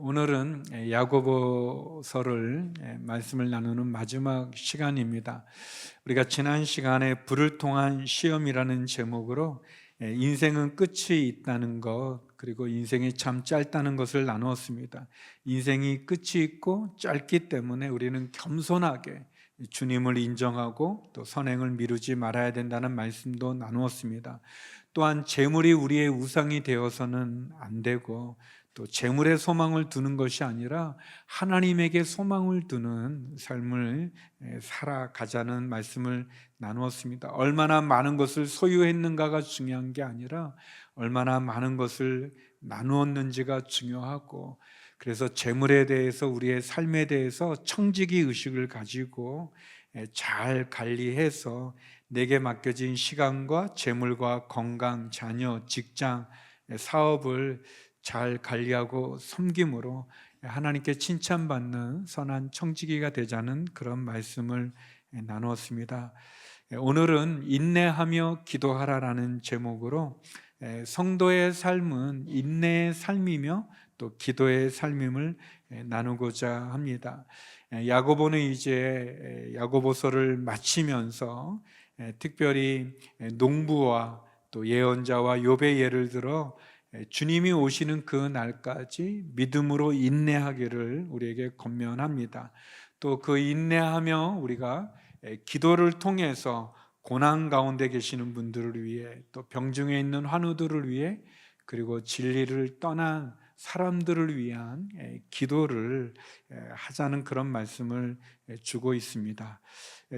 오늘은 야고보서를 말씀을 나누는 마지막 시간입니다. 우리가 지난 시간에 불을 통한 시험이라는 제목으로 인생은 끝이 있다는 것, 그리고 인생이 참 짧다는 것을 나누었습니다. 인생이 끝이 있고 짧기 때문에 우리는 겸손하게 주님을 인정하고 또 선행을 미루지 말아야 된다는 말씀도 나누었습니다. 또한 재물이 우리의 우상이 되어서는 안 되고, 또 재물에 소망을 두는 것이 아니라 하나님에게 소망을 두는 삶을 살아가자는 말씀을 나누었습니다. 얼마나 많은 것을 소유했는가가 중요한 게 아니라 얼마나 많은 것을 나누었는지가 중요하고, 그래서 재물에 대해서, 우리의 삶에 대해서 청지기 의식을 가지고 잘 관리해서 내게 맡겨진 시간과 재물과 건강, 자녀, 직장, 사업을 잘 관리하고 섬김으로 하나님께 칭찬받는 선한 청지기가 되자는 그런 말씀을 나누었습니다. 오늘은 인내하며 기도하라라는 제목으로 성도의 삶은 인내의 삶이며 또 기도의 삶임을 나누고자 합니다. 야고보는 이제 야고보서를 마치면서 특별히 농부와 또 예언자와 욥의 예를 들어 주님이 오시는 그 날까지 믿음으로 인내하기를 우리에게 권면합니다. 또 그 인내하며 우리가 기도를 통해서 고난 가운데 계시는 분들을 위해, 또 병중에 있는 환우들을 위해, 그리고 진리를 떠난 사람들을 위한 기도를 하자는 그런 말씀을 주고 있습니다.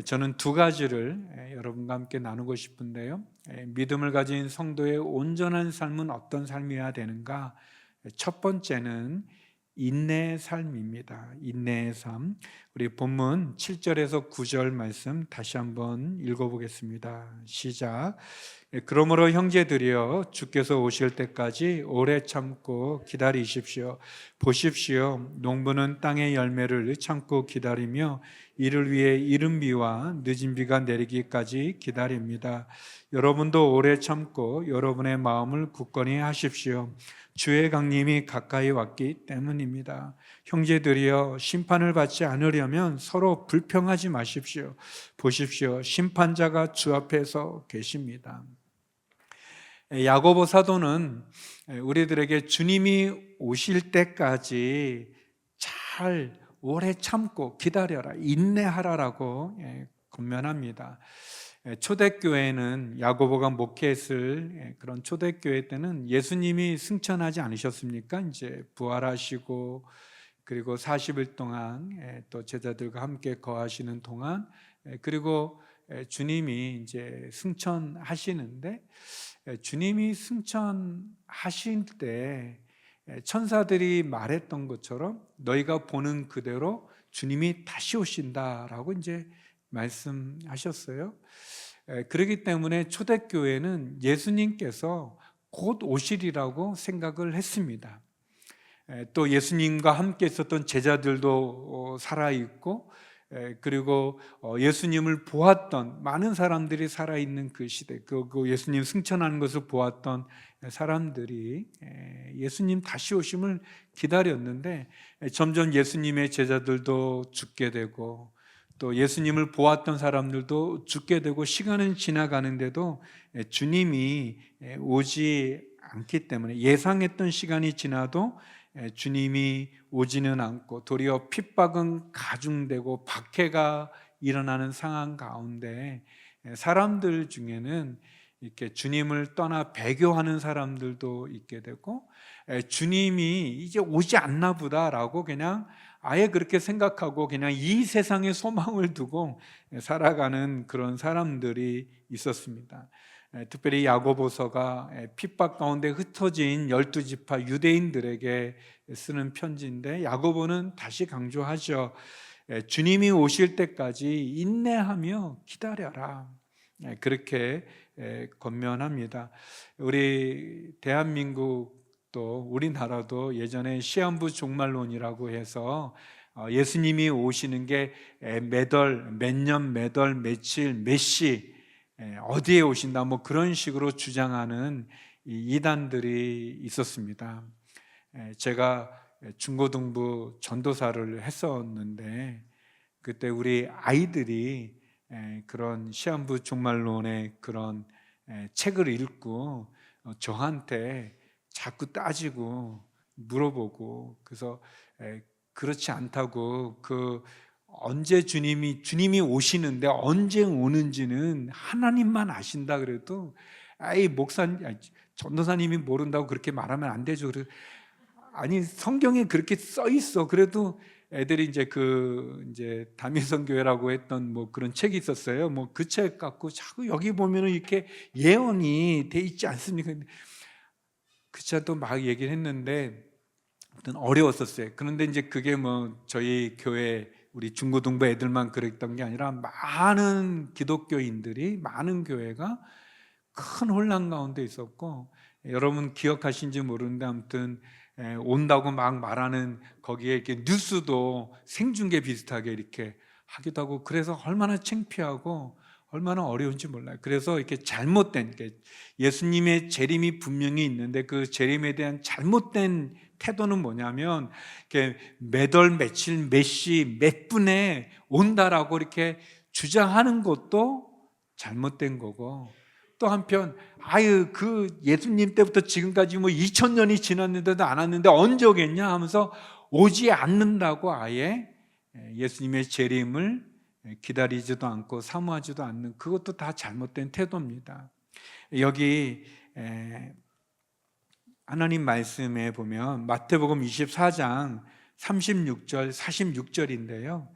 저는 두 가지를 여러분과 함께 나누고 싶은데요. 믿음을 가진 성도의 온전한 삶은 어떤 삶이어야 되는가? 첫 번째는 인내의 삶입니다. 인내의 삶. 우리 본문 7절에서 9절 말씀 다시 한번 읽어보겠습니다. 시작. 그러므로 형제들이여, 주께서 오실 때까지 오래 참고 기다리십시오. 보십시오, 농부는 땅의 열매를 참고 기다리며 이를 위해 이른 비와 늦은 비가 내리기까지 기다립니다. 여러분도 오래 참고 여러분의 마음을 굳건히 하십시오. 주의 강림이 가까이 왔기 때문입니다. 형제들이여, 심판을 받지 않으려면 서로 불평하지 마십시오. 보십시오, 심판자가 주 앞에서 계십니다. 야고보 사도는 우리들에게 주님이 오실 때까지 잘 오래 참고 기다려라, 인내하라라고 권면합니다. 초대교회는, 야고보가 목회했을 그런 초대교회 때는 예수님이 승천하지 않으셨습니까? 이제 부활하시고, 그리고 40일 동안 또 제자들과 함께 거하시는 동안, 그리고 주님이 이제 승천하시는데, 주님이 승천하실 때 천사들이 말했던 것처럼 너희가 보는 그대로 주님이 다시 오신다라고 이제 말씀하셨어요. 그렇기 때문에 초대교회는 예수님께서 곧 오시리라고 생각을 했습니다. 또 예수님과 함께 있었던 제자들도 살아있고, 그리고 예수님을 보았던 많은 사람들이 살아있는 그 시대, 그 예수님 승천하는 것을 보았던 사람들이 예수님 다시 오심을 기다렸는데, 점점 예수님의 제자들도 죽게 되고, 또 예수님을 보았던 사람들도 죽게 되고, 시간은 지나가는데도 주님이 오지 않기 때문에, 예상했던 시간이 지나도 주님이 오지는 않고 도리어 핍박은 가중되고 박해가 일어나는 상황 가운데 사람들 중에는 이렇게 주님을 떠나 배교하는 사람들도 있게 되고, 주님이 이제 오지 않나 보다라고 그냥 아예 그렇게 생각하고 그냥 이 세상에 소망을 두고 살아가는 그런 사람들이 있었습니다. 특별히 야고보서가 핍박 가운데 흩어진 12지파 유대인들에게 쓰는 편지인데, 야고보는 다시 강조하죠. 주님이 오실 때까지 인내하며 기다려라, 그렇게 권면합니다. 우리 대한민국도, 우리나라도 예전에 시한부 종말론이라고 해서 예수님이 오시는 게 몇 월, 몇 년, 몇 월, 며칠, 몇 시, 어디에 오신다, 뭐 그런 식으로 주장하는 이단들이 있었습니다. 제가 중고등부 전도사를 했었는데, 그때 우리 아이들이 그런 시한부 종말론의 그런 책을 읽고 저한테 자꾸 따지고 물어보고, 그래서 그렇지 않다고, 언제 주님이 오시는데 언제 오는지는 하나님만 아신다 그래도, 전도사님이 모른다고 그렇게 말하면 안 되죠. 아니, 성경에 그렇게 써 있어. 그래도 애들이 이제 다미선 교회라고 했던 그런 책이 있었어요. 그 책 갖고 자꾸 여기 보면은 이렇게 예언이 돼 있지 않습니까? 그 책도 막 얘기를 했는데 아무튼 어려웠었어요. 그런데 이제 그게 저희 교회 우리 중고등부 애들만 그랬던 게 아니라 많은 기독교인들이, 많은 교회가 큰 혼란 가운데 있었고, 여러분 기억하신지 모르는데 아무튼 온다고 막 말하는 거기에 이렇게 뉴스도 생중계 비슷하게 이렇게 하기도 하고, 그래서 얼마나 창피하고 얼마나 어려운지 몰라요. 그래서 이렇게 잘못된, 예수님의 재림이 분명히 있는데 그 재림에 대한 잘못된 태도는 뭐냐면, 이렇게 몇 월, 며칠, 몇 시, 몇 분에 온다라고 이렇게 주장하는 것도 잘못된 거고, 또 한편 그 예수님 때부터 지금까지 2000년이 지났는데도 안 왔는데 언제 오겠냐 하면서 오지 않는다고 아예 예수님의 재림을 기다리지도 않고 사모하지도 않는, 그것도 다 잘못된 태도입니다. 여기 하나님 말씀에 보면 마태복음 24장 36절 46절인데요,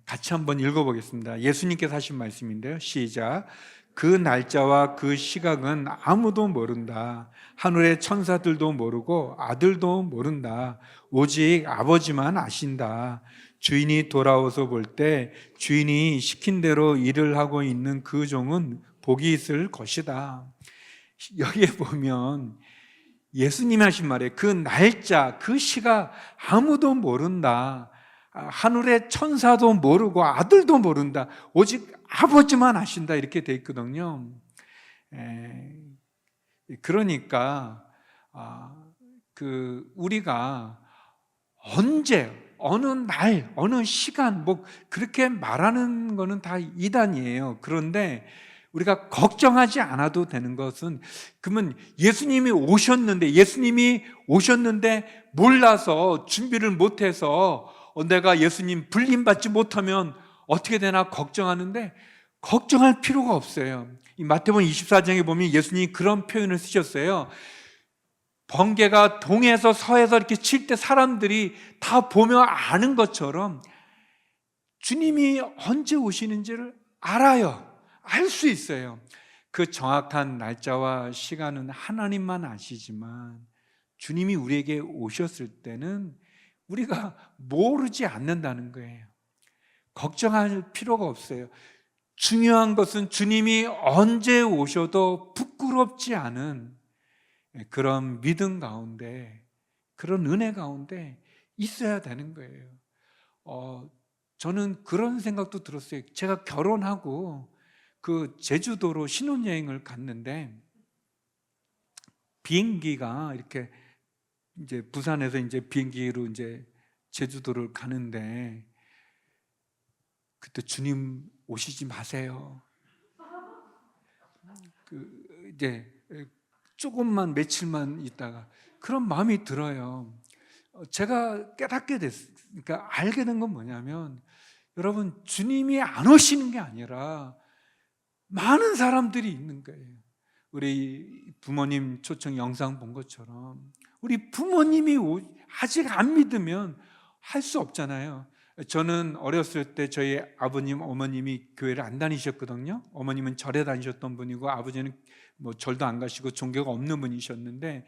같이 한번 읽어보겠습니다. 예수님께서 하신 말씀인데요, 시작. 그 날짜와 그 시각은 아무도 모른다. 하늘의 천사들도 모르고 아들도 모른다. 오직 아버지만 아신다. 주인이 돌아와서 볼 때 주인이 시킨 대로 일을 하고 있는 그 종은 복이 있을 것이다. 여기에 보면 예수님이 하신 말이에요. 그 날짜, 그 시가 아무도 모른다. 하늘의 천사도 모르고 아들도 모른다. 오직 아버지만 아신다. 이렇게 돼 있거든요. 그러니까 우리가 언제, 어느 날, 어느 시간 그렇게 말하는 거는 다 이단이에요. 그런데 우리가 걱정하지 않아도 되는 것은, 그러면 예수님이 오셨는데 몰라서 준비를 못해서 내가 예수님 불림받지 못하면 어떻게 되나 걱정하는데, 걱정할 필요가 없어요. 이 마태복음 24장에 보면 예수님이 그런 표현을 쓰셨어요. 번개가 동에서 서에서 이렇게 칠 때 사람들이 다 보며 아는 것처럼 주님이 언제 오시는지를 알아요. 알 수 있어요. 그 정확한 날짜와 시간은 하나님만 아시지만 주님이 우리에게 오셨을 때는 우리가 모르지 않는다는 거예요. 걱정할 필요가 없어요. 중요한 것은 주님이 언제 오셔도 부끄럽지 않은 그런 믿음 가운데, 그런 은혜 가운데 있어야 되는 거예요. 저는 그런 생각도 들었어요. 제가 결혼하고 제주도로 신혼여행을 갔는데, 비행기가 이렇게 이제 부산에서 이제 비행기로 이제 제주도를 가는데, 그때 주님 오시지 마세요. 이제 조금만, 며칠만 있다가 그런 마음이 들어요. 제가 깨닫게 됐으니까 알게 된 건 뭐냐면, 여러분, 주님이 안 오시는 게 아니라 많은 사람들이 있는 거예요. 우리 부모님 초청 영상 본 것처럼 우리 부모님이 아직 안 믿으면 할 수 없잖아요. 저는 어렸을 때 저희 아버님, 어머님이 교회를 안 다니셨거든요. 어머님은 절에 다니셨던 분이고 아버지는 절도 안 가시고 종교가 없는 분이셨는데,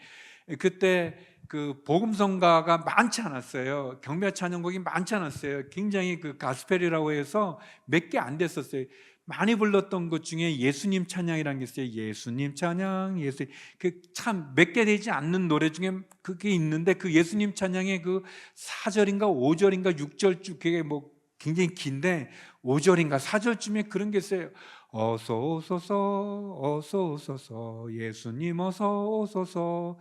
그때 복음성가가 많지 않았어요. 경배 찬양곡이 많지 않았어요. 굉장히 가스펠이라고 해서 몇 개 안 됐었어요. 많이 불렀던 것 중에 예수님 찬양이라는 게 있어요. 예수님 찬양, 참 몇 개 되지 않는 노래 중에 그게 있는데, 그 예수님 찬양의 4절인가 5절인가 6절쯤, 그게 굉장히 긴데 5절인가 4절쯤에 그런 게 있어요. 어서 오소서, 어서 오소서, 예수님 어서 오소서.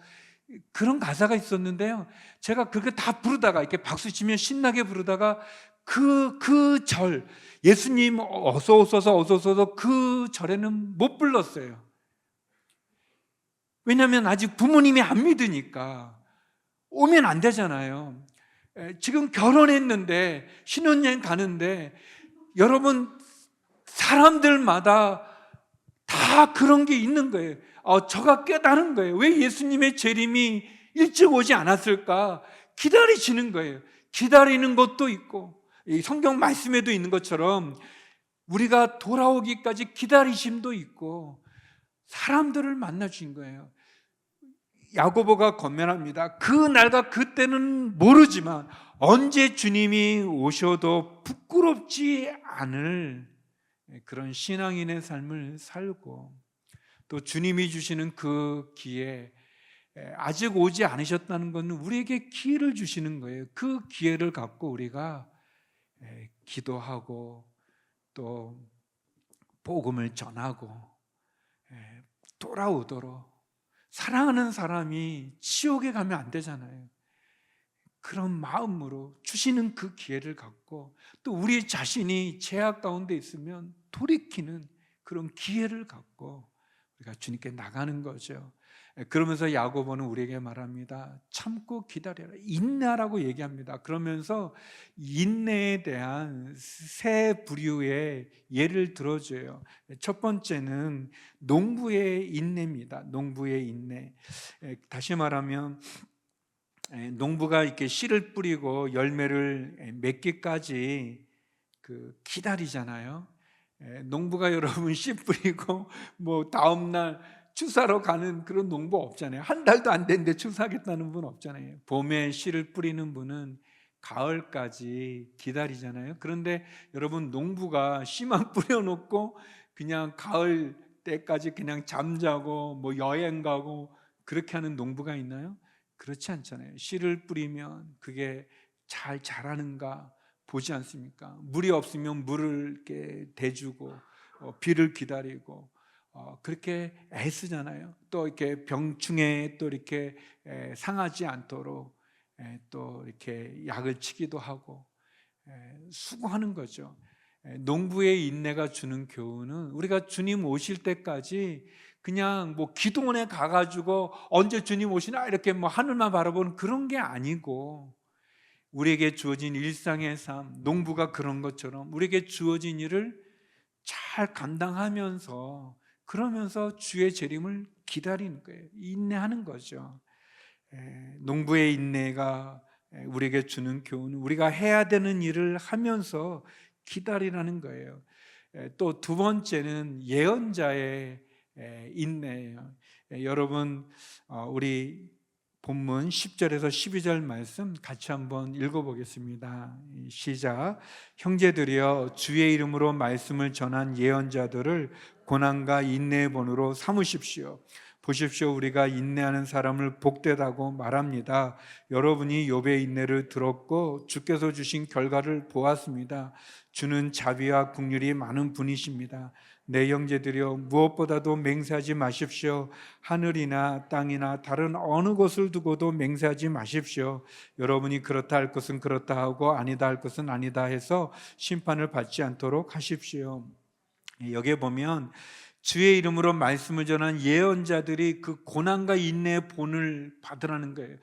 그런 가사가 있었는데요. 제가 그렇게 다 부르다가 이렇게 박수 치며 신나게 부르다가 그 절, 예수님 어서 오소서 그 절에는 못 불렀어요. 왜냐하면 아직 부모님이 안 믿으니까 오면 안 되잖아요. 지금 결혼했는데 신혼여행 가는데 여러분 사람들마다 다 그런 게 있는 거예요. 저가 깨달은 거예요. 왜 예수님의 재림이 일찍 오지 않았을까? 기다리시는 거예요. 기다리는 것도 있고, 이 성경 말씀에도 있는 것처럼 우리가 돌아오기까지 기다리심도 있고, 사람들을 만나 주신 거예요. 야고보가 권면합니다. 그 날과 그때는 모르지만 언제 주님이 오셔도 부끄럽지 않을 그런 신앙인의 삶을 살고, 또 주님이 주시는 그 기회, 아직 오지 않으셨다는 것은 우리에게 기회를 주시는 거예요. 그 기회를 갖고 우리가 기도하고 또 복음을 전하고 돌아오도록, 사랑하는 사람이 지옥에 가면 안 되잖아요. 그런 마음으로 주시는 그 기회를 갖고, 또 우리 자신이 죄악 가운데 있으면 돌이키는 그런 기회를 갖고 우리가 주님께 나가는 거죠. 그러면서 야고보는 우리에게 말합니다. 참고 기다려라, 인내하라고 얘기합니다. 그러면서 인내에 대한 세 부류의 예를 들어줘요. 첫 번째는 농부의 인내입니다. 농부의 인내. 다시 말하면 농부가 이렇게 씨를 뿌리고 열매를 맺기까지 기다리잖아요. 농부가 여러분 씨 뿌리고 뭐 다음날 추사로 가는 그런 농부 없잖아요. 한 달도 안 됐는데 추사하겠다는 분 없잖아요. 봄에 씨를 뿌리는 분은 가을까지 기다리잖아요. 그런데 여러분, 농부가 씨만 뿌려놓고 그냥 가을 때까지 그냥 잠자고 뭐 여행 가고 그렇게 하는 농부가 있나요? 그렇지 않잖아요. 씨를 뿌리면 그게 잘 자라는가 보지 않습니까? 물이 없으면 물을 이렇게 대주고 비를 기다리고 그렇게 애쓰잖아요. 또 이렇게 병충해 또 이렇게 상하지 않도록 또 이렇게 약을 치기도 하고 수고하는 거죠. 농부의 인내가 주는 교훈은, 우리가 주님 오실 때까지 그냥 뭐 기도원에 가가지고 언제 주님 오시나 이렇게 뭐 하늘만 바라보는 그런 게 아니고, 우리에게 주어진 일상의 삶, 농부가 그런 것처럼 우리에게 주어진 일을 잘 감당하면서, 그러면서 주의 재림을 기다리는 거예요. 인내하는 거죠. 농부의 인내가 우리에게 주는 교훈은 우리가 해야 되는 일을 하면서 기다리라는 거예요. 또 두 번째는 예언자의 인내예요. 여러분, 우리 본문 10절에서 12절 말씀 같이 한번 읽어보겠습니다. 시작. 형제들이여, 주의 이름으로 말씀을 전한 예언자들을 고난과 인내의 본으로 삼으십시오. 보십시오, 우리가 인내하는 사람을 복되다고 말합니다. 여러분이 욥의 인내를 들었고 주께서 주신 결과를 보았습니다. 주는 자비와 긍휼이 많은 분이십니다. 내 형제들이여, 무엇보다도 맹세하지 마십시오. 하늘이나 땅이나 다른 어느 것을 두고도 맹세하지 마십시오. 여러분이 그렇다 할 것은 그렇다 하고 아니다 할 것은 아니다 해서 심판을 받지 않도록 하십시오. 여기에 보면 주의 이름으로 말씀을 전한 예언자들이 그 고난과 인내의 본을 받으라는 거예요.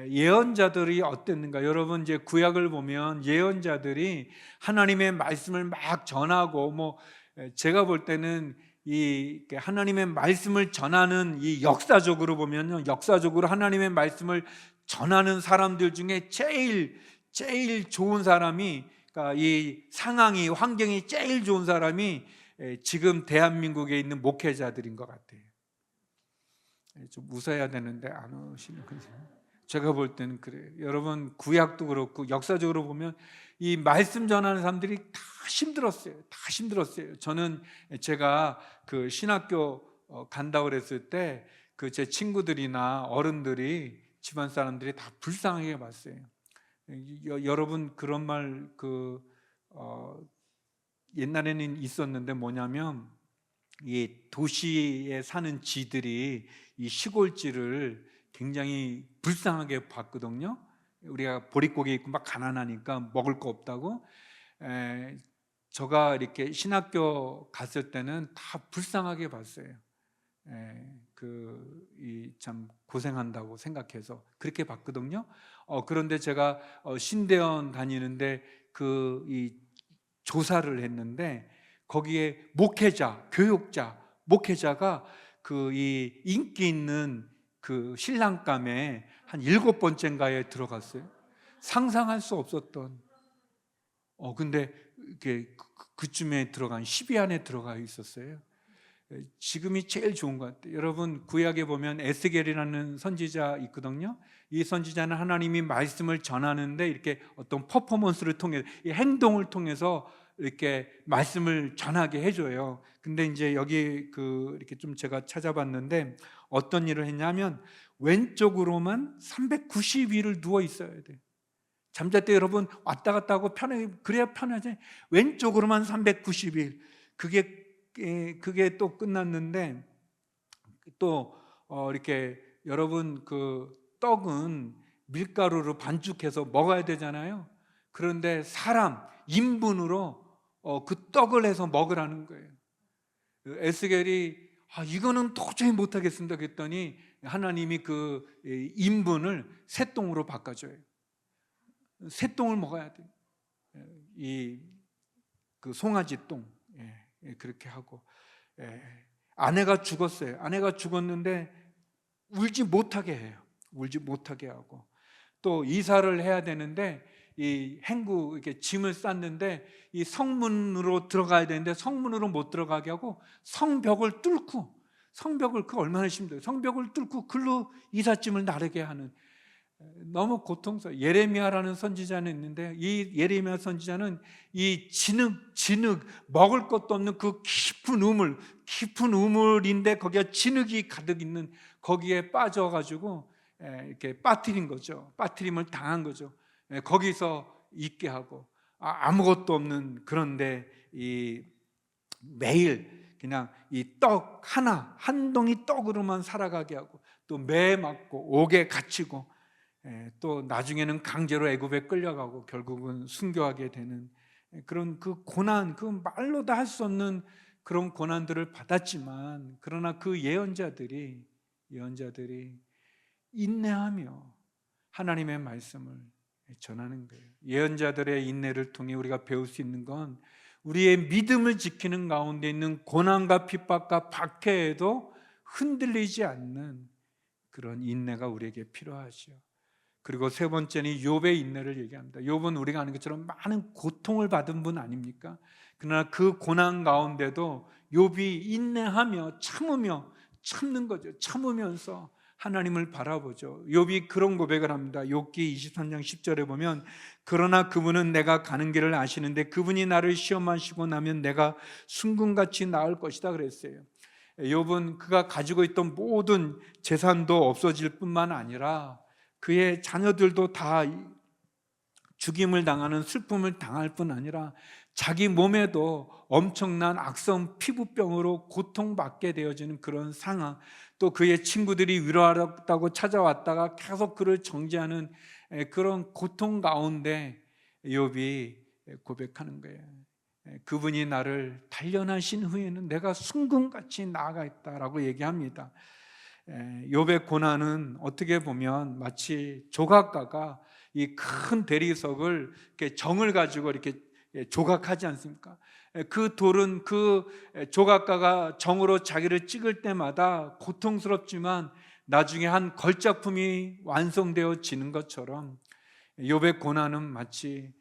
예언자들이 어땠는가? 여러분, 이제 구약을 보면 예언자들이 하나님의 말씀을 막 전하고, 뭐 제가 볼 때는 이 하나님의 말씀을 전하는, 이 역사적으로 보면요, 역사적으로 하나님의 말씀을 전하는 사람들 중에 제일 좋은 사람이, 그러니까 이 상황이, 환경이 제일 좋은 사람이 지금 대한민국에 있는 목회자들인 것 같아요. 좀 웃어야 되는데 안 웃으시는 거죠. 제가 볼 때는 그래요. 여러분, 구약도 그렇고 역사적으로 보면 이 말씀 전하는 사람들이 다 힘들었어요. 저는 제가 그 신학교 간다고 그랬을 때 그 제 친구들이나 어른들이, 집안 사람들이 다 불쌍하게 봤어요. 여러분, 그런 말 옛날에는 있었는데, 뭐냐면 이 도시에 사는 쥐들이 이 시골쥐를 굉장히 불쌍하게 봤거든요. 우리가 보릿고개 입고 막 가난하니까 먹을 거 없다고. 저가 이렇게 신학교 갔을 때는 다 불쌍하게 봤어요. 참 고생한다고 생각해서 그렇게 봤거든요. 그런데 제가 신대원 다니는데 이 조사를 했는데 거기에 목회자가 이 인기 있는 그 신랑감에 한 7번째인가에 들어갔어요. 상상할 수 없었던. 근데 이게 그쯤에 들어간 10위 안에 들어가 있었어요. 지금이 제일 좋은 것 같아요. 여러분, 구약에 보면 에스겔이라는 선지자 있거든요. 이 선지자는 하나님이 말씀을 전하는데 이렇게 어떤 퍼포먼스를 통해, 이 행동을 통해서 이렇게 말씀을 전하게 해줘요. 근데 이제 여기 이렇게 좀 제가 찾아봤는데 어떤 일을 했냐면 왼쪽으로만 390일을 누워 있어야 돼. 잠잘 때 여러분 왔다 갔다 하고 그래야 편하지. 왼쪽으로만 390일. 그게 또 끝났는데 또 이렇게 여러분 떡은 밀가루로 반죽해서 먹어야 되잖아요. 그런데 인분으로 그 떡을 해서 먹으라는 거예요. 에스겔이 이거는 도저히 못하겠습니다 그랬더니 하나님이 그 인분을 새똥으로 바꿔줘요. 새똥을 먹어야 돼요. 그 송아지 똥. 그렇게 하고. 아내가 죽었어요. 아내가 죽었는데 울지 못하게 해요. 울지 못하게 하고. 또 이사를 해야 되는데 이 행구 이렇게 짐을 쌌는데 이 성문으로 들어가야 되는데 성문으로 못 들어가게 하고 성벽을 뚫고, 그 얼마나 힘들어요. 성벽을 뚫고 글로 이삿짐을 나르게 하는, 너무 고통스러워요. 예레미야라는 선지자는 있는데 이 예레미야 선지자는 이 진흙 먹을 것도 없는 그 깊은 우물인데 거기에 진흙이 가득 있는 거기에 빠져가지고 이렇게 빠뜨린 거죠. 빠뜨림을 당한 거죠. 거기서 있게 하고 아무것도 없는, 그런데 매일 그냥 이 떡 한 덩이 떡으로만 살아가게 하고 또 매 맞고 옥에 갇히고 또 나중에는 강제로 애굽에 끌려가고 결국은 순교하게 되는 그런 그 고난, 그 말로 다 할 수 없는 그런 고난들을 받았지만, 그러나 그 예언자들이 인내하며 하나님의 말씀을 전하는 거예요. 예언자들의 인내를 통해 우리가 배울 수 있는 건 우리의 믿음을 지키는 가운데 있는 고난과 핍박과 박해에도 흔들리지 않는 그런 인내가 우리에게 필요하죠. 그리고 세 번째는 욥의 인내를 얘기합니다. 욥은 우리가 아는 것처럼 많은 고통을 받은 분 아닙니까? 그러나 그 고난 가운데도 욥이 인내하며 참는 거죠. 참으면서 하나님을 바라보죠. 욥이 그런 고백을 합니다. 욥기 23장 10절에 보면 그러나 그분은 내가 가는 길을 아시는데 그분이 나를 시험하시고 나면 내가 순금같이 나을 것이다 그랬어요. 욥은 그가 가지고 있던 모든 재산도 없어질 뿐만 아니라 그의 자녀들도 다 죽임을 당하는 슬픔을 당할 뿐 아니라 자기 몸에도 엄청난 악성 피부병으로 고통받게 되어지는 그런 상황, 또 그의 친구들이 위로하려고 찾아왔다가 계속 그를 정죄하는 그런 고통 가운데 욥이 고백하는 거예요. 그분이 나를 단련하신 후에는 내가 순금같이 나아가겠다라고 얘기합니다. 욥의 고난은 어떻게 보면 마치 조각가가 이 큰 대리석을 이렇게 정을 가지고 이렇게 조각하지 않습니까? 그 돌은 그 조각가가 정으로 자기를 찍을 때마다 고통스럽지만 나중에 한 걸작품이 완성되어지는 것처럼 욥의 고난은 마치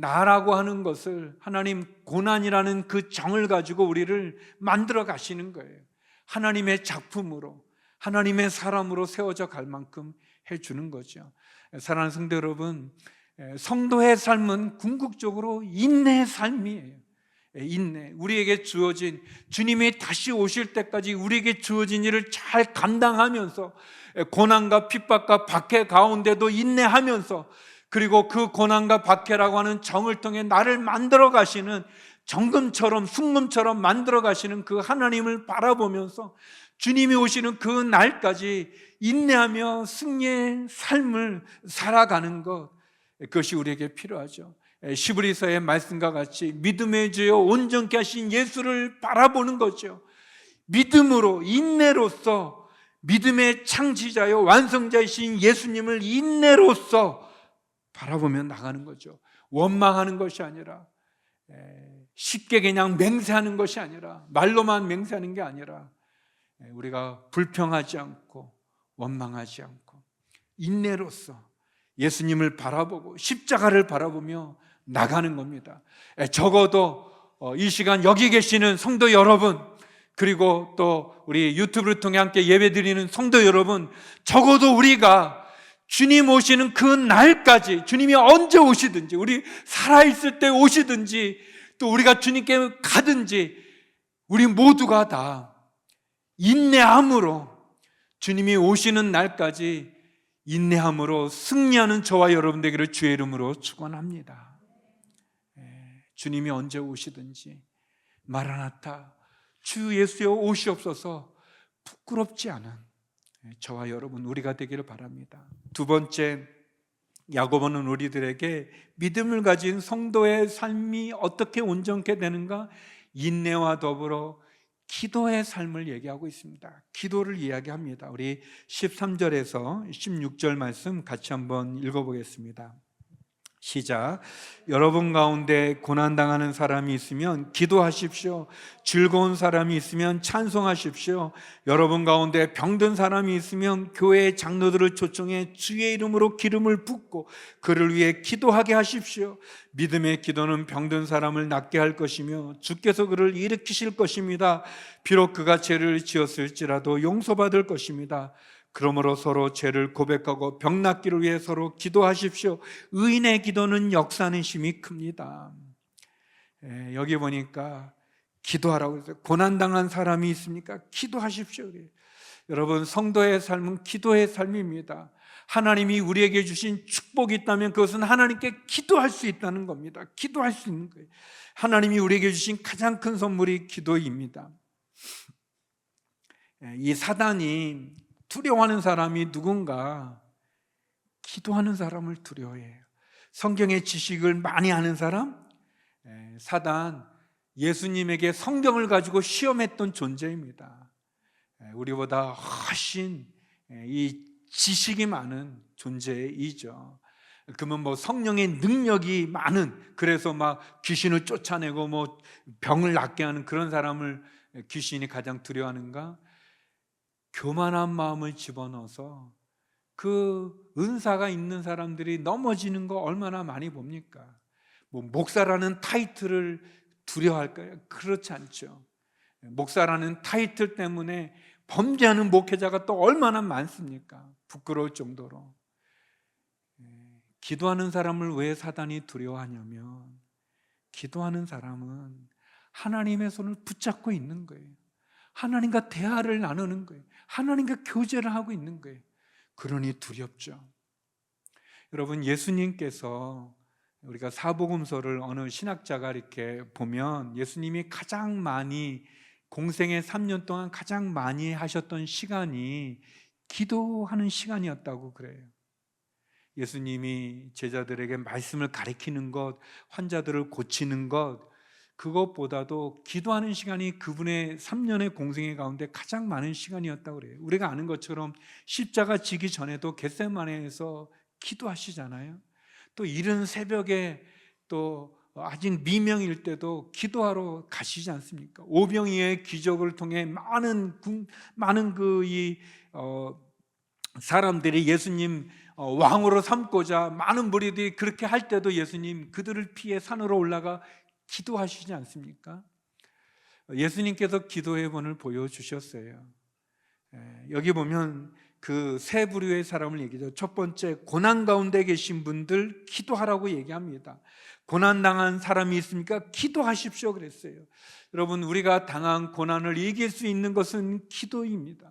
나라고 하는 것을, 하나님 고난이라는 그 정을 가지고 우리를 만들어 가시는 거예요. 하나님의 작품으로, 하나님의 사람으로 세워져 갈 만큼 해주는 거죠. 사랑하는 성도 여러분, 성도의 삶은 궁극적으로 인내의 삶이에요. 인내, 우리에게 주어진, 주님이 다시 오실 때까지 우리에게 주어진 일을 잘 감당하면서 고난과 핍박과 박해 가운데도 인내하면서, 그리고 그 고난과 박해라고 하는 정을 통해 나를 만들어 가시는, 정금처럼 순금처럼 만들어 가시는 그 하나님을 바라보면서 주님이 오시는 그 날까지 인내하며 승리의 삶을 살아가는 것, 그것이 우리에게 필요하죠. 시브리서의 말씀과 같이 믿음의 주여 온전케 하신 예수를 바라보는 거죠. 믿음으로, 인내로서 믿음의 창시자요 완성자이신 예수님을 인내로서 바라보며 나가는 거죠. 원망하는 것이 아니라, 쉽게 그냥 맹세하는 것이 아니라, 말로만 맹세하는 게 아니라, 우리가 불평하지 않고 원망하지 않고 인내로서 예수님을 바라보고 십자가를 바라보며 나가는 겁니다. 적어도 이 시간 여기 계시는 성도 여러분, 그리고 또 우리 유튜브를 통해 함께 예배드리는 성도 여러분, 적어도 우리가 주님 오시는 그 날까지, 주님이 언제 오시든지, 우리 살아있을 때 오시든지, 또 우리가 주님께 가든지, 우리 모두가 다 인내함으로, 주님이 오시는 날까지 인내함으로 승리하는 저와 여러분 되기를 주의 이름으로 축원합니다. 주님이 언제 오시든지 마라나타, 주 예수여 오시옵소서, 부끄럽지 않은 저와 여러분 우리가 되기를 바랍니다. 두 번째, 야고보는 우리들에게 믿음을 가진 성도의 삶이 어떻게 온전케 되는가? 인내와 더불어 기도의 삶을 얘기하고 있습니다. 기도를 이야기합니다. 우리 13절에서 16절 말씀 같이 한번 읽어보겠습니다. 시작. 여러분 가운데 고난당하는 사람이 있으면 기도하십시오. 즐거운 사람이 있으면 찬송하십시오. 여러분 가운데 병든 사람이 있으면 교회 장로들을 초청해 주의 이름으로 기름을 붓고 그를 위해 기도하게 하십시오. 믿음의 기도는 병든 사람을 낫게 할 것이며 주께서 그를 일으키실 것입니다. 비록 그가 죄를 지었을지라도 용서받을 것입니다. 그러므로 서로 죄를 고백하고 병 낫기를 위해 서로 기도하십시오. 의인의 기도는 역사하는 힘이 큽니다. 여기 보니까 기도하라고 했어요. 고난당한 사람이 있습니까? 기도하십시오. 여러분, 성도의 삶은 기도의 삶입니다. 하나님이 우리에게 주신 축복이 있다면 그것은 하나님께 기도할 수 있다는 겁니다. 기도할 수 있는 거예요. 하나님이 우리에게 주신 가장 큰 선물이 기도입니다. 이 사단이 두려워하는 사람이 누군가? 기도하는 사람을 두려워해요. 성경의 지식을 많이 아는 사람? 사단, 예수님에게 성경을 가지고 시험했던 존재입니다. 우리보다 훨씬 이 지식이 많은 존재이죠. 그러면 뭐 성령의 능력이 많은, 그래서 막 귀신을 쫓아내고 뭐 병을 낫게 하는 그런 사람을 귀신이 가장 두려워하는가? 교만한 마음을 집어넣어서 그 은사가 있는 사람들이 넘어지는 거 얼마나 많이 봅니까? 뭐 목사라는 타이틀을 두려워할까요? 그렇지 않죠. 목사라는 타이틀 때문에 범죄하는 목회자가 또 얼마나 많습니까? 부끄러울 정도로. 기도하는 사람을 왜 사단이 두려워하냐면, 기도하는 사람은 하나님의 손을 붙잡고 있는 거예요. 하나님과 대화를 나누는 거예요. 하나님과 교제를 하고 있는 거예요. 그러니 두렵죠. 여러분, 예수님께서, 우리가 사복음서를 어느 신학자가 이렇게 보면 예수님이 가장 많이, 공생의 3년 동안 가장 많이 하셨던 시간이 기도하는 시간이었다고 그래요. 예수님이 제자들에게 말씀을 가르치는 것, 환자들을 고치는 것, 그것보다도 기도하는 시간이 그분의 3년의 공생의 가운데 가장 많은 시간이었다고 그래요. 우리가 아는 것처럼 십자가 지기 전에도 겟세마네에서 기도하시잖아요. 또 이른 새벽에 또 아직 미명일 때도 기도하러 가시지 않습니까? 오병이의 기적을 통해 많은 사람들이 예수님 왕으로 삼고자 많은 무리들이 그렇게 할 때도 예수님 그들을 피해 산으로 올라가 기도하시지 않습니까? 예수님께서 기도의 본을 보여주셨어요. 여기 보면 그 세 부류의 사람을 얘기하죠. 첫 번째, 고난 가운데 계신 분들 기도하라고 얘기합니다. 고난당한 사람이 있습니까? 기도하십시오 그랬어요. 여러분, 우리가 당한 고난을 이길 수 있는 것은 기도입니다.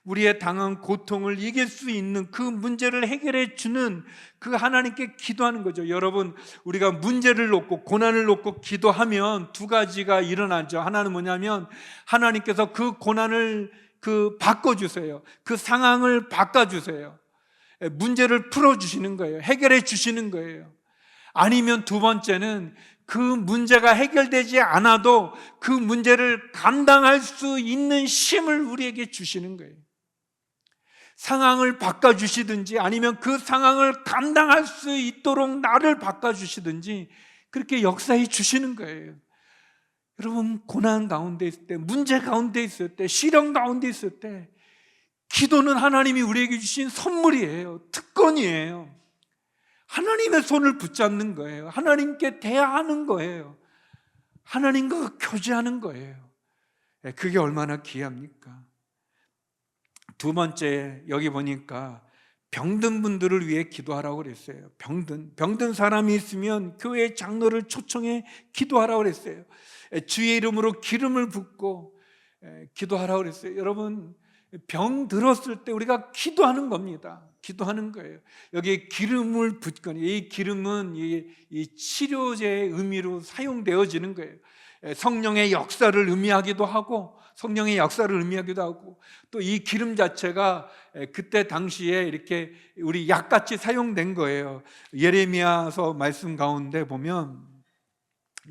우리의 당한 고통을 이길 수 있는 그 문제를 해결해 주는 그 하나님께 기도하는 거죠. 여러분, 우리가 문제를 놓고 고난을 놓고 기도하면 두 가지가 일어나죠. 하나는 뭐냐면 하나님께서 그 고난을 바꿔주세요. 그 상황을 바꿔주세요. 문제를 풀어주시는 거예요. 해결해 주시는 거예요. 아니면 두 번째는 그 문제가 해결되지 않아도 그 문제를 감당할 수 있는 힘을 우리에게 주시는 거예요. 상황을 바꿔주시든지 아니면 그 상황을 감당할 수 있도록 나를 바꿔주시든지 그렇게 역사해 주시는 거예요. 여러분, 고난 가운데 있을 때, 문제 가운데 있을 때, 시련 가운데 있을 때 기도는 하나님이 우리에게 주신 선물이에요. 특권이에요. 하나님의 손을 붙잡는 거예요. 하나님께 대하는 거예요. 하나님과 교제하는 거예요. 그게 얼마나 귀합니까? 두 번째, 여기 보니까 병든 분들을 위해 기도하라고 그랬어요. 병든 사람이 있으면 교회 장로를 초청해 기도하라고 그랬어요. 주의 이름으로 기름을 붓고 기도하라고 그랬어요. 여러분, 병 들었을 때 우리가 기도하는 겁니다. 기도하는 거예요. 여기에 기름을 붓거니, 이 기름은 이 치료제의 의미로 사용되어지는 거예요. 성령의 역사를 의미하기도 하고, 성령의 역사를 의미하기도 하고, 또 이 기름 자체가 그때 당시에 이렇게 우리 약같이 사용된 거예요. 예레미야서 말씀 가운데 보면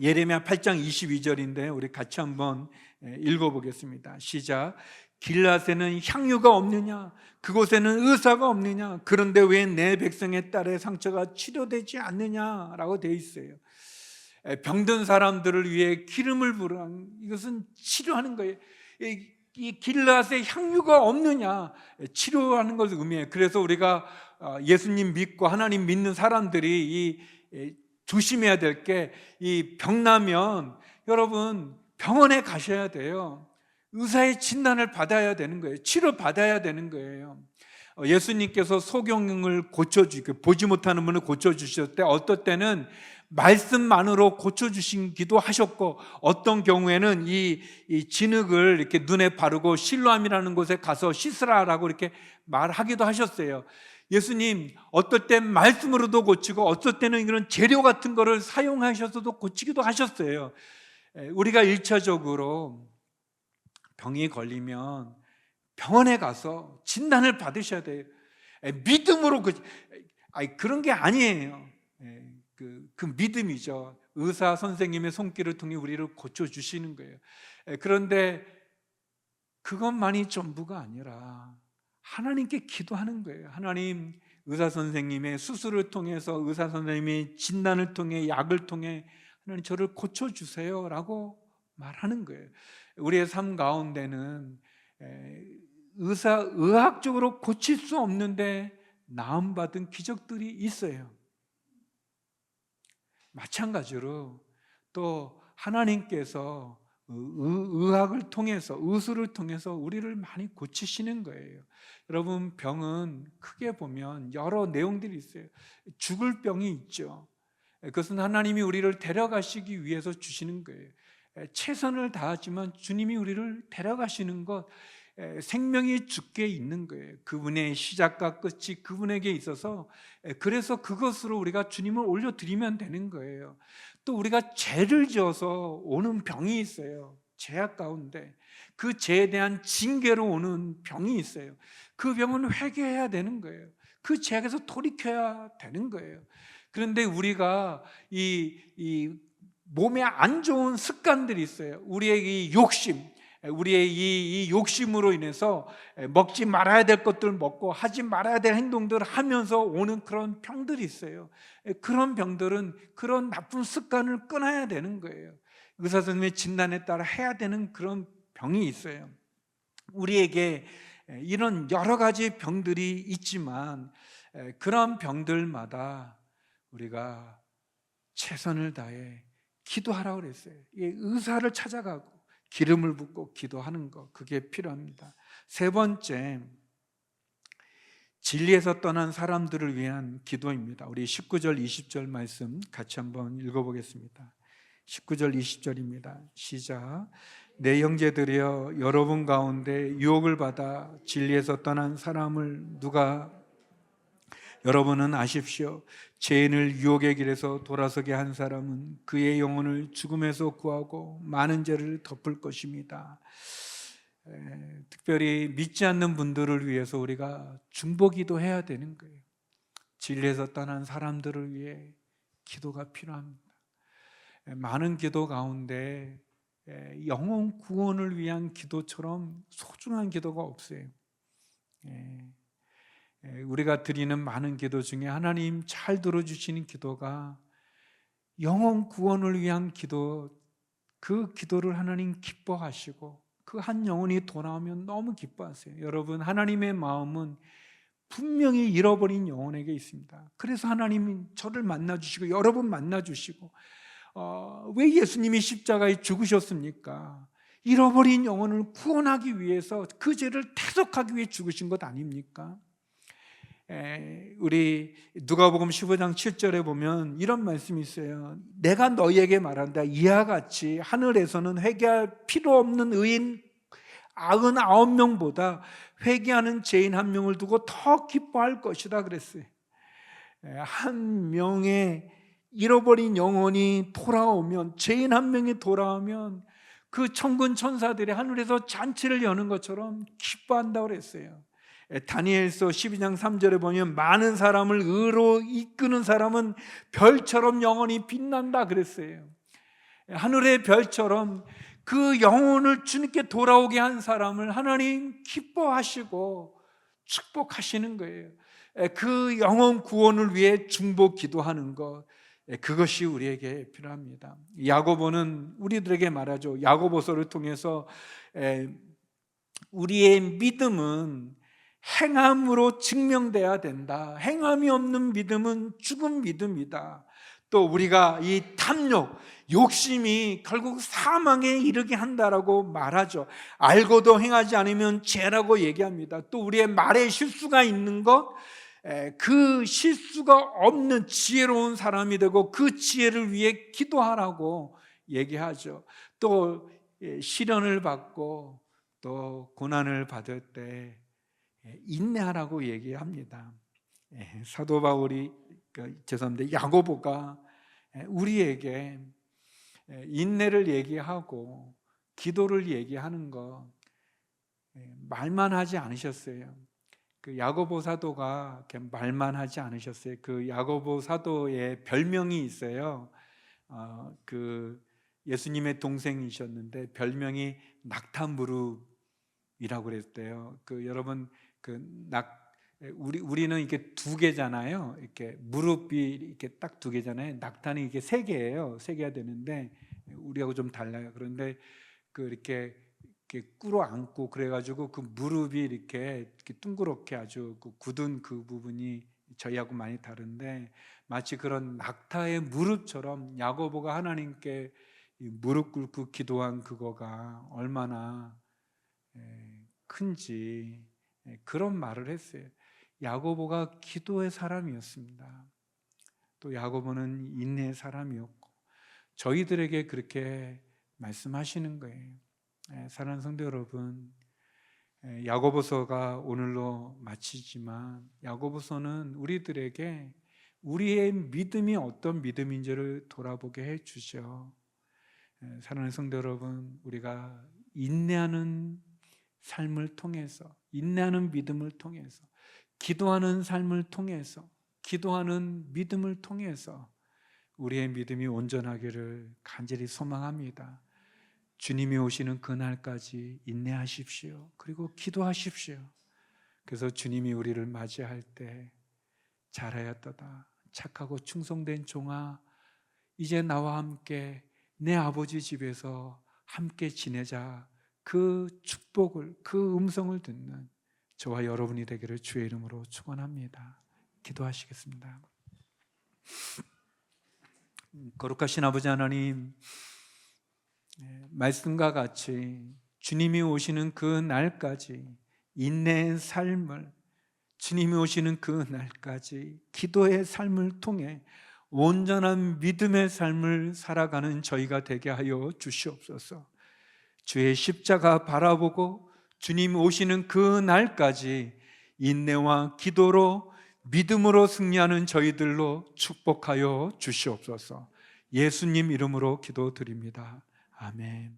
예레미야 8장 22절인데 우리 같이 한번 읽어보겠습니다. 시작. 길앗에는 향유가 없느냐? 그곳에는 의사가 없느냐? 그런데 왜 내 백성의 딸의 상처가 치료되지 않느냐라고 되어 있어요. 병든 사람들을 위해 기름을 부으라는, 이것은 치료하는 거예요. 이 길앗에 향유가 없느냐? 치료하는 것을 의미해요. 그래서 우리가 예수님 믿고 하나님 믿는 사람들이 조심해야 될 게, 이 병나면 여러분 병원에 가셔야 돼요. 의사의 진단을 받아야 되는 거예요. 치료받아야 되는 거예요. 예수님께서 소경을 고쳐주시고, 보지 못하는 분을 고쳐주셨을 때 어떨 때는 말씀만으로 고쳐주시기도 하셨고, 어떤 경우에는 이 진흙을 이렇게 눈에 바르고 실로암이라는 곳에 가서 씻으라라고 이렇게 말하기도 하셨어요. 예수님 어떨 땐 말씀으로도 고치고 어떨 때는 이런 재료 같은 거를 사용하셔서도 고치기도 하셨어요. 우리가 1차적으로 병이 걸리면 병원에 가서 진단을 받으셔야 돼요. 믿음으로 그런 게 아니에요. 그 믿음이죠. 의사 선생님의 손길을 통해 우리를 고쳐주시는 거예요. 그런데 그것만이 전부가 아니라 하나님께 기도하는 거예요. 하나님, 의사 선생님의 수술을 통해서, 의사 선생님의 진단을 통해, 약을 통해 하나님 저를 고쳐주세요 라고 말하는 거예요. 우리의 삶 가운데는 의학적으로 고칠 수 없는데 나음받은 기적들이 있어요. 마찬가지로 또 하나님께서 의학을 통해서, 의술을 통해서 우리를 많이 고치시는 거예요. 여러분, 병은 크게 보면 여러 내용들이 있어요. 죽을 병이 있죠. 그것은 하나님이 우리를 데려가시기 위해서 주시는 거예요. 최선을 다하지만 주님이 우리를 데려가시는 것, 생명이 주께 있는 거예요. 그분의 시작과 끝이 그분에게 있어서, 그래서 그것으로 우리가 주님을 올려드리면 되는 거예요. 또 우리가 죄를 지어서 오는 병이 있어요. 죄악 가운데 그 죄에 대한 징계로 오는 병이 있어요. 그 병은 회개해야 되는 거예요. 그 죄악에서 돌이켜야 되는 거예요. 그런데 우리가 이 몸에 안 좋은 습관들이 있어요. 우리의 이 욕심, 우리의 이 욕심으로 인해서 먹지 말아야 될 것들을 먹고 하지 말아야 될 행동들을 하면서 오는 그런 병들이 있어요. 그런 병들은 그런 나쁜 습관을 끊어야 되는 거예요. 의사 선생님의 진단에 따라 해야 되는 그런 병이 있어요. 우리에게 이런 여러 가지 병들이 있지만 그런 병들마다 우리가 최선을 다해 기도하라고 그랬어요. 의사를 찾아가고 기름을 붓고 기도하는 것, 그게 필요합니다. 세 번째, 진리에서 떠난 사람들을 위한 기도입니다. 우리 19절 20절 말씀 같이 한번 읽어보겠습니다. 19절 20절입니다. 시작. 내 형제들이여, 여러분 가운데 유혹을 받아 진리에서 떠난 사람을 누가, 여러분은 아십시오. 죄인을 유혹의 길에서 돌아서게 한 사람은 그의 영혼을 죽음에서 구하고 많은 죄를 덮을 것입니다. 특별히 믿지 않는 분들을 위해서 우리가 중보기도 해야 되는 거예요. 진리에서 떠난 사람들을 위해 기도가 필요합니다. 많은 기도 가운데 영혼 구원을 위한 기도처럼 소중한 기도가 없어요. 우리가 드리는 많은 기도 중에 하나님 잘 들어주시는 기도가 영혼 구원을 위한 기도, 그 기도를 하나님 기뻐하시고 그 한 영혼이 돌아오면 너무 기뻐하세요. 여러분, 하나님의 마음은 분명히 잃어버린 영혼에게 있습니다. 그래서 하나님이 저를 만나주시고 여러분 만나주시고 왜 예수님이 십자가에 죽으셨습니까? 잃어버린 영혼을 구원하기 위해서, 그 죄를 대속하기 위해 죽으신 것 아닙니까? 우리 누가복음 15장 7절에 보면 이런 말씀이 있어요. 내가 너희에게 말한다. 이와 같이 하늘에서는 회개할 필요 없는 의인 99명보다 회개하는 죄인 한 명을 두고 더 기뻐할 것이다 그랬어요. 한 명의 잃어버린 영혼이 돌아오면, 죄인 한 명이 돌아오면 그 천군 천사들이 하늘에서 잔치를 여는 것처럼 기뻐한다고 그랬어요. 다니엘서 12장 3절에 보면 많은 사람을 의로 이끄는 사람은 별처럼 영원히 빛난다 그랬어요. 하늘의 별처럼 그 영혼을 주님께 돌아오게 한 사람을 하나님 기뻐하시고 축복하시는 거예요. 그 영혼 구원을 위해 중보 기도하는 것, 그것이 우리에게 필요합니다. 야고보는 우리들에게 말하죠. 야고보서를 통해서 우리의 믿음은 행함으로 증명돼야 된다. 행함이 없는 믿음은 죽은 믿음이다. 또 우리가 이 탐욕, 욕심이 결국 사망에 이르게 한다라고 말하죠. 알고도 행하지 않으면 죄라고 얘기합니다. 또 우리의 말에 실수가 있는 것, 그 실수가 없는 지혜로운 사람이 되고 그 지혜를 위해 기도하라고 얘기하죠. 또 시련을 받고 또 고난을 받을 때 인내하라고 얘기합니다. 사도 바울이, 죄송합니다, 야고보가 우리에게 인내를 얘기하고 기도를 얘기하는 거 말만 하지 않으셨어요. 그 야고보 사도가 말만 하지 않으셨어요. 그 야고보 사도의 별명이 있어요. 그 예수님의 동생이셨는데 별명이 낙타무릎이라고 그랬대요. 여러분, 우리는 이렇게 두 개잖아요. 이렇게 무릎이 이렇게 딱 두 개잖아요. 낙타는 이게 세 개예요. 세 개가 되는데 우리하고 좀 달라요. 그런데 이렇게 꿇어 앉고 그래가지고 그 무릎이 이렇게 둥그렇게 아주 굳은 그 부분이 저희하고 많이 다른데, 마치 그런 낙타의 무릎처럼 야고보가 하나님께 무릎 꿇고 기도한 그거가 얼마나 큰지 그런 말을 했어요. 야고보가 기도의 사람이었습니다. 또 야고보는 인내의 사람이었고 저희들에게 그렇게 말씀하시는 거예요. 사랑하는 성도 여러분, 야고보서가 오늘로 마치지만 야고보서는 우리들에게 우리의 믿음이 어떤 믿음인지를 돌아보게 해주죠. 사랑하는 성도 여러분, 우리가 인내하는 삶을 통해서, 인내하는 믿음을 통해서, 기도하는 삶을 통해서, 기도하는 믿음을 통해서 우리의 믿음이 온전하기를 간절히 소망합니다. 주님이 오시는 그날까지 인내하십시오. 그리고 기도하십시오. 그래서 주님이 우리를 맞이할 때 잘하였도다, 착하고 충성된 종아, 이제 나와 함께 내 아버지 집에서 함께 지내자, 그 축복을, 그 음성을 듣는 저와 여러분이 되기를 주의 이름으로 축원합니다. 기도하시겠습니다. 거룩하신 아버지 하나님, 말씀과 같이 주님이 오시는 그 날까지 인내의 삶을, 주님이 오시는 그 날까지 기도의 삶을 통해 온전한 믿음의 삶을 살아가는 저희가 되게 하여 주시옵소서. 주의 십자가 바라보고 주님 오시는 그 날까지 인내와 기도로 믿음으로 승리하는 저희들로 축복하여 주시옵소서. 예수님 이름으로 기도드립니다. 아멘.